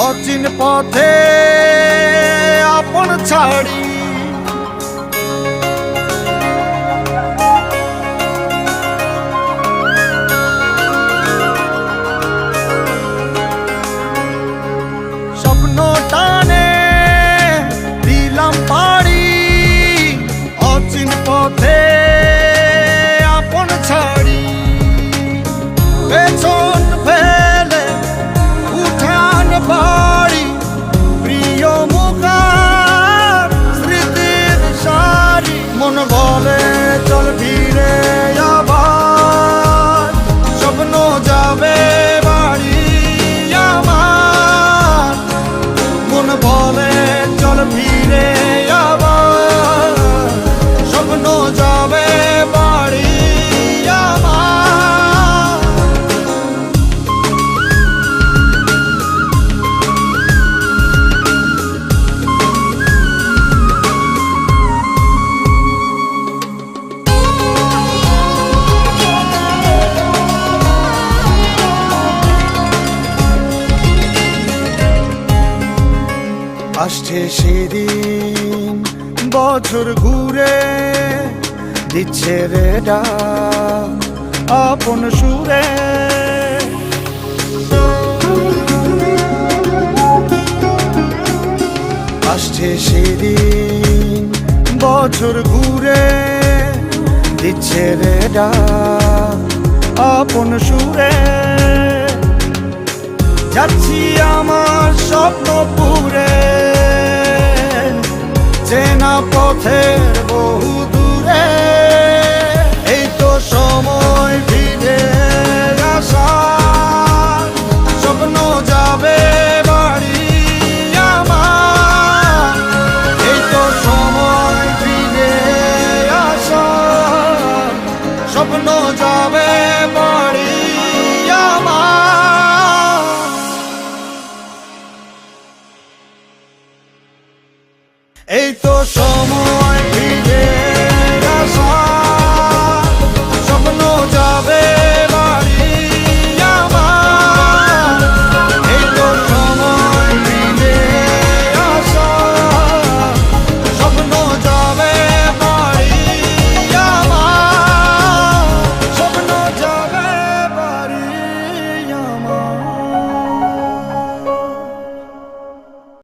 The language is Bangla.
অচিন পথে আপন ছাড়ি স্বপ্ন টানে দিলাম পাড়ি অচিন পথে আপন ছাড়ি পেছন ফেলে উঠান বাড়ি প্রিয় মুখার স্মৃতির সারি মন বলে চল ফিরে আবার স্বপ্ন যাবে বাড়ি আমার মন বলে চল ফিরে আবার স্বপ্ন যাবে বাড়ি আমার আসছে সেদিন বছর ঘুরে দিচ্ছে রে ডাক আপন সুরে আসছে সেদিন বছর ঘুরে দিচ্ছে রে ডাক আপন সুরে যাচ্ছি আমার স্বপ্ন পুরে চেনা পথের বহু দূরে এই তো সময় ফিরে আসার স্বপ্ন যাবে বাড়ি আমার এই তো সময় ফিরে আসার স্বপ্ন যাবে বাড়ি আমার এই তো সময়